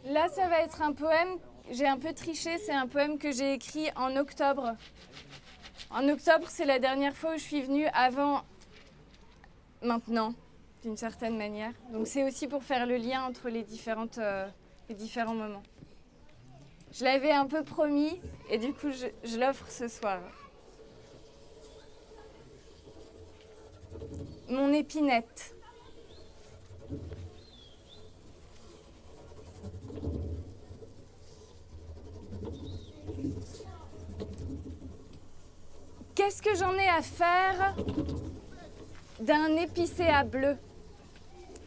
Là, ça va être un poème, j'ai un peu triché, c'est un poème que j'ai écrit en octobre. En octobre, c'est la dernière fois où je suis venue avant maintenant, d'une certaine manière. Donc c'est aussi pour faire le lien entre les différents moments. Je l'avais un peu promis et du coup, je l'offre ce soir. Mon épinette. Qu'est-ce que j'en ai à faire d'un épicéa bleu?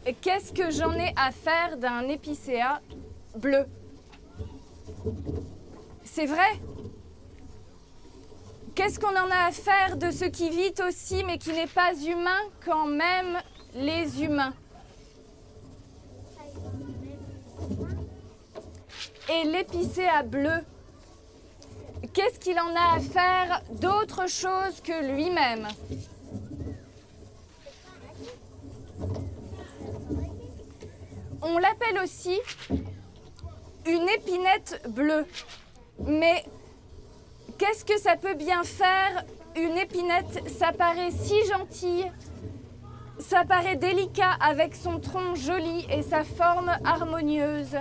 Et qu'est-ce que j'en ai à faire d'un épicéa bleu? C'est vrai? Qu'est-ce qu'on en a à faire de ce qui vit aussi mais qui n'est pas humain quand même les humains? Et l'épicéa bleu, qu'est-ce qu'il en a à faire d'autre chose que lui-même? On l'appelle aussi une épinette bleue. Mais qu'est-ce que ça peut bien faire, une épinette? Ça paraît si gentil, ça paraît délicat avec son tronc joli et sa forme harmonieuse.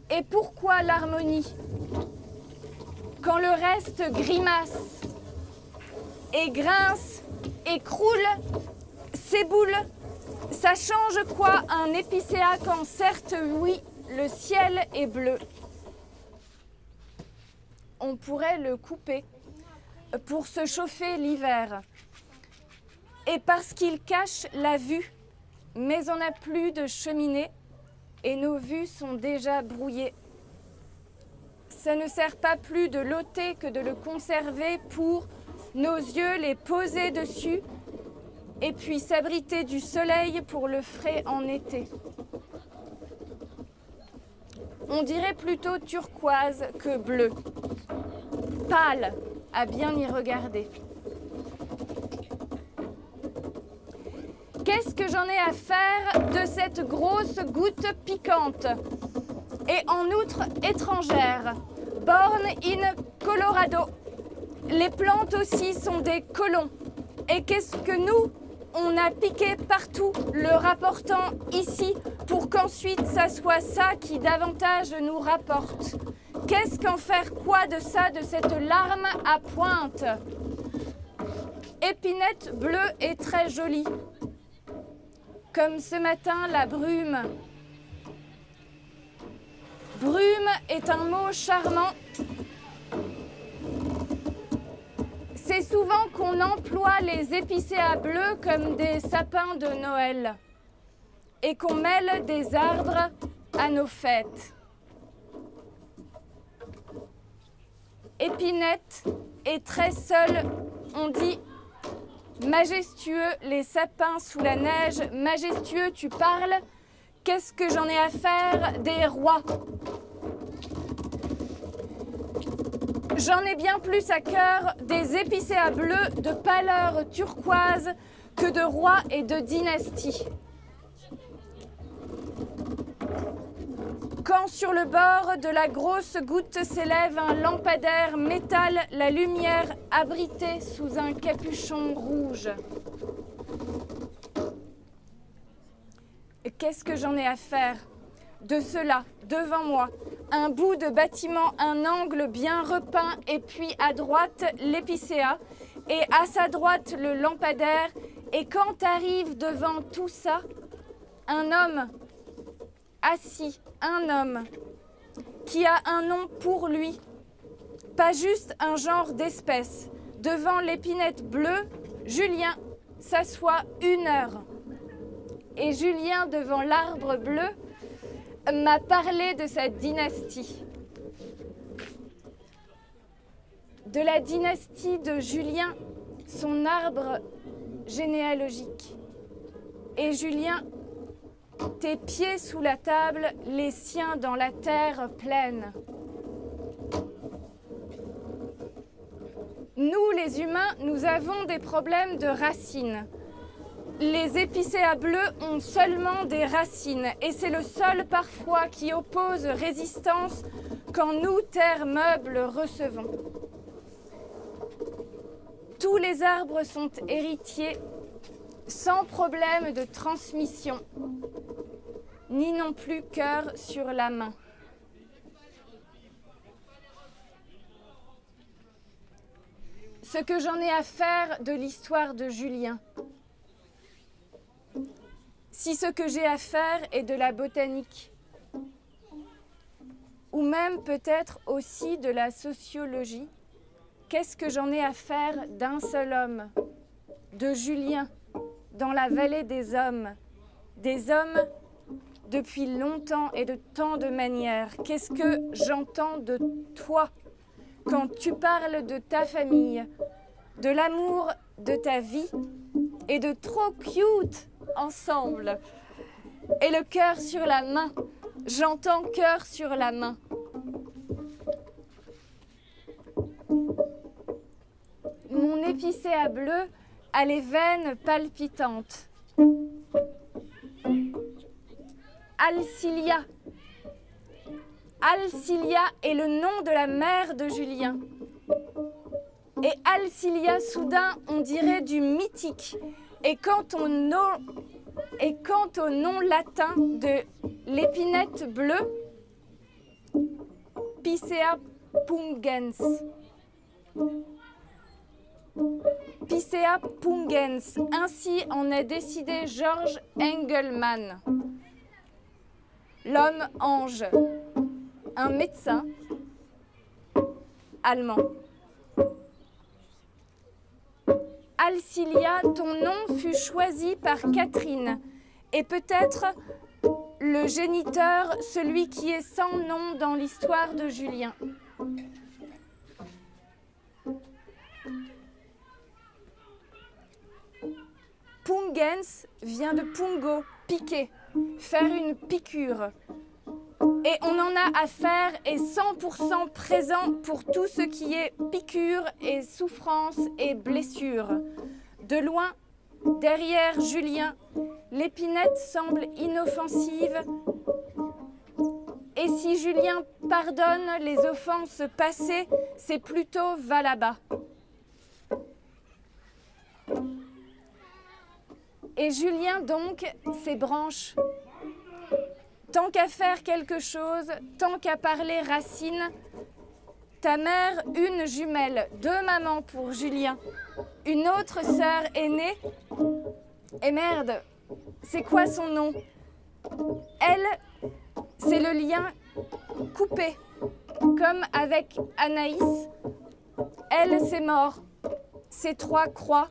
Et pourquoi l'harmonie? Quand le reste grimace et grince et croule, s'éboule, ça change quoi un épicéa quand certes, oui, le ciel est bleu? On pourrait le couper pour se chauffer l'hiver. Et parce qu'il cache la vue, mais on n'a plus de cheminée et nos vues sont déjà brouillées. Ça ne sert pas plus de l'ôter que de le conserver pour nos yeux les poser dessus et puis s'abriter du soleil pour le frais en été. On dirait plutôt turquoise que bleu. Pâle, à bien y regarder. Qu'est-ce que j'en ai à faire de cette grosse goutte piquante et en outre étrangère? Born in Colorado. Les plantes aussi sont des colons. Et qu'est-ce que nous, on a piqué partout, le rapportant ici, pour qu'ensuite ça soit ça qui davantage nous rapporte? Qu'est-ce qu'en faire quoi de ça, de cette larme à pointe? Épinette bleue et très jolie. Comme ce matin, la brume. Brume est un mot charmant. C'est souvent qu'on emploie les épicéas bleus comme des sapins de Noël et qu'on mêle des arbres à nos fêtes. Épinette est très seule, on dit majestueux, les sapins sous la neige, majestueux, tu parles, qu'est-ce que j'en ai à faire des rois? J'en ai bien plus à cœur des épicéas bleus de pâleur turquoise que de rois et de dynasties. Quand sur le bord de la grosse goutte s'élève un lampadaire métal, la lumière abritée sous un capuchon rouge. Qu'est-ce que j'en ai à faire de cela, devant moi? Un bout de bâtiment, un angle bien repeint, et puis à droite l'épicéa, et à sa droite le lampadaire. Et quand arrive devant tout ça, un homme assis, un homme qui a un nom pour lui, pas juste un genre d'espèce. Devant l'épinette bleue, Julien s'assoit 1 heure. Et Julien, devant l'arbre bleu, m'a parlé de sa dynastie. De la dynastie de Julien, son arbre généalogique. Et Julien, tes pieds sous la table, les siens dans la terre pleine. Nous, les humains, nous avons des problèmes de racines. Les épicéas bleus ont seulement des racines et c'est le sol parfois qui oppose résistance quand nous, terre meuble, recevons. Tous les arbres sont héritiers sans problème de transmission, ni non plus cœur sur la main. Ce que j'en ai à faire de l'histoire de Julien. Si ce que j'ai à faire est de la botanique, ou même peut-être aussi de la sociologie, qu'est-ce que j'en ai à faire d'un seul homme, de Julien, dans la vallée des hommes depuis longtemps et de tant de manières. Qu'est-ce que j'entends de toi quand tu parles de ta famille, de l'amour de ta vie et de trop cute ensemble. Et le cœur sur la main, j'entends cœur sur la main. Mon épicéa bleu a les veines palpitantes. Alcilia. Alcilia est le nom de la mère de Julien. Et Alcilia, soudain, on dirait du mythique. Et quant au nom latin de l'épinette bleue, Picea pungens. Picea pungens. Ainsi en a décidé George Engelmann. L'homme ange, un médecin allemand. Alcilia, ton nom fut choisi par Catherine, et peut-être le géniteur, celui qui est sans nom dans l'histoire de Julien. Pungens vient de pungo, piquer, faire une piqûre. Et on en a à faire et 100% présent pour tout ce qui est piqûre et souffrance et blessure. De loin, derrière Julien, l'épinette semble inoffensive. Et si Julien pardonne les offenses passées, c'est plutôt va là-bas. Et Julien donc, ses branches. Tant qu'à faire quelque chose, tant qu'à parler racine, ta mère, une jumelle, deux mamans pour Julien, une autre sœur aînée. Et merde, c'est quoi son nom? Elle, c'est le lien coupé, comme avec Anaïs. Elle, c'est mort. C'est trois croix,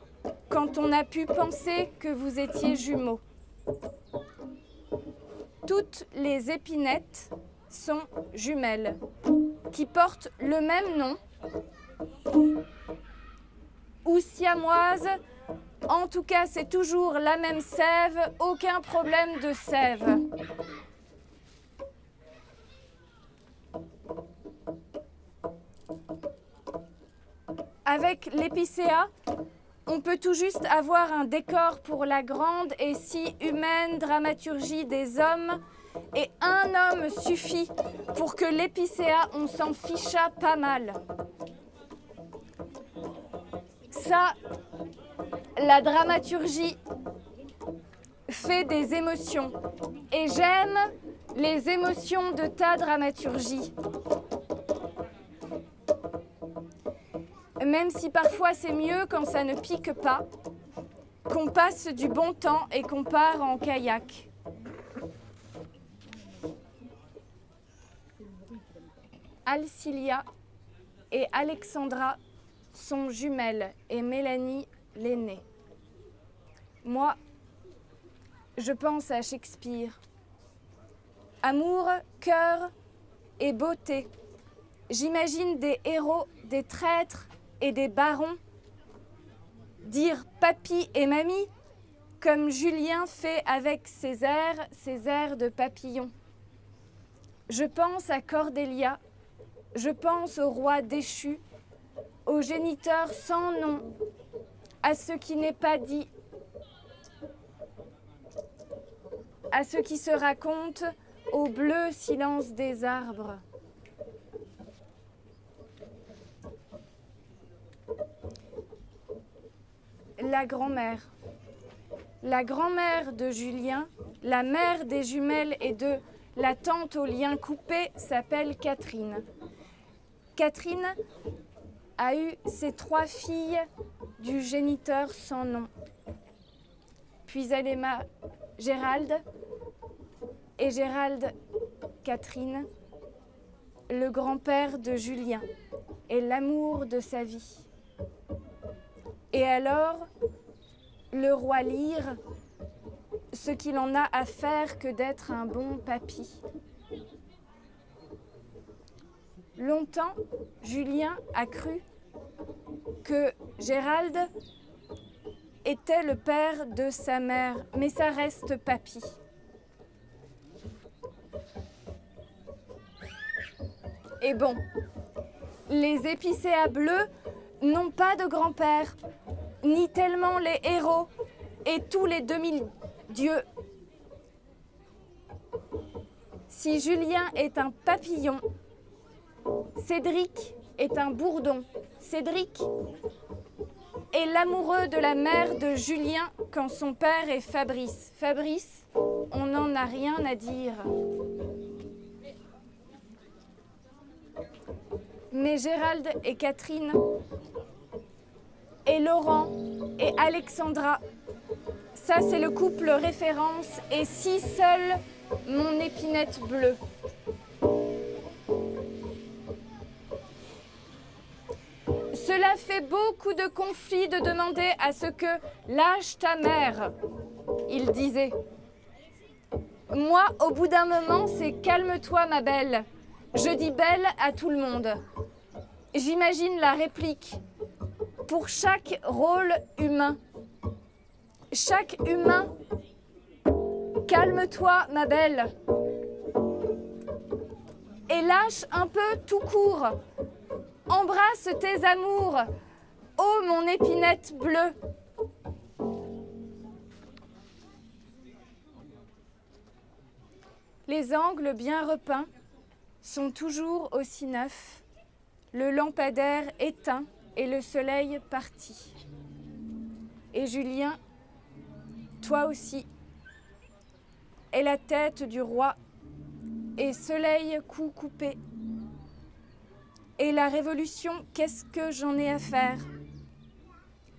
quand on a pu penser que vous étiez jumeaux. Toutes les épinettes sont jumelles, qui portent le même nom, ou siamoises. En tout cas, c'est toujours la même sève, aucun problème de sève. Avec l'épicéa, on peut tout juste avoir un décor pour la grande et si humaine dramaturgie des hommes, et un homme suffit pour que l'épicéa, on s'en ficha pas mal. Ça, la dramaturgie fait des émotions, et j'aime les émotions de ta dramaturgie. Même si parfois c'est mieux quand ça ne pique pas, qu'on passe du bon temps et qu'on part en kayak. Alcilia et Alexandra sont jumelles et Mélanie l'aînée. Moi, je pense à Shakespeare. Amour, cœur et beauté. J'imagine des héros, des traîtres et des barons dire papy et mamie, comme Julien fait avec ses airs de papillon. Je pense à Cordélia, je pense au roi déchu, au géniteur sans nom, à ce qui n'est pas dit, à ce qui se raconte au bleu silence des arbres. La grand-mère. La grand-mère de Julien, la mère des jumelles et de la tante aux liens coupés s'appelle Catherine. Catherine a eu ses 3 filles du géniteur sans nom. Puis elle aima Gérald et Gérald Catherine, le grand-père de Julien et l'amour de sa vie. Et alors, le roi Lyre, ce qu'il en a à faire que d'être un bon papy. Longtemps, Julien a cru que Gérald était le père de sa mère, mais ça reste papy. Et bon, les épicéas bleus n'ont pas de grand-père, ni tellement les héros et tous les demi-dieux. Si Julien est un papillon, Cédric est un bourdon. Cédric est l'amoureux de la mère de Julien quand son père est Fabrice. Fabrice, on n'en a rien à dire. Mais Gérald et Catherine, et Laurent et Alexandra, ça c'est le couple référence, et si seul mon épinette bleue. Cela fait beaucoup de conflits de demander à ce que lâche ta mère, il disait. Moi, au bout d'un moment, c'est calme-toi ma belle. Je dis belle à tout le monde. J'imagine la réplique pour chaque rôle humain. Chaque humain, calme-toi ma belle. Et lâche un peu tout court. Embrasse tes amours, ô mon épinette bleue. Les angles bien repeints sont toujours aussi neufs, le lampadaire éteint et le soleil parti. Et Julien, toi aussi, est la tête du roi et soleil cou coupé. Et la révolution, qu'est-ce que j'en ai à faire?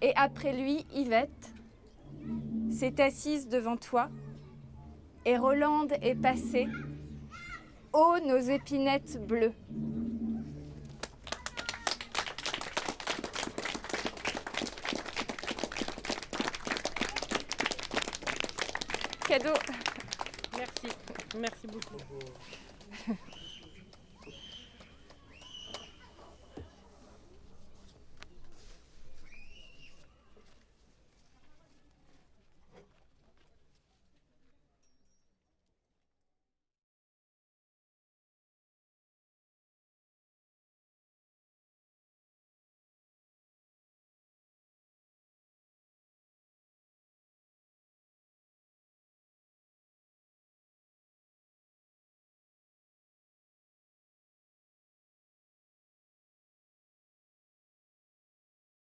Et après lui, Yvette s'est assise devant toi, et Rolande est passée. Oh, nos épinettes bleues! Cadeau. Merci beaucoup.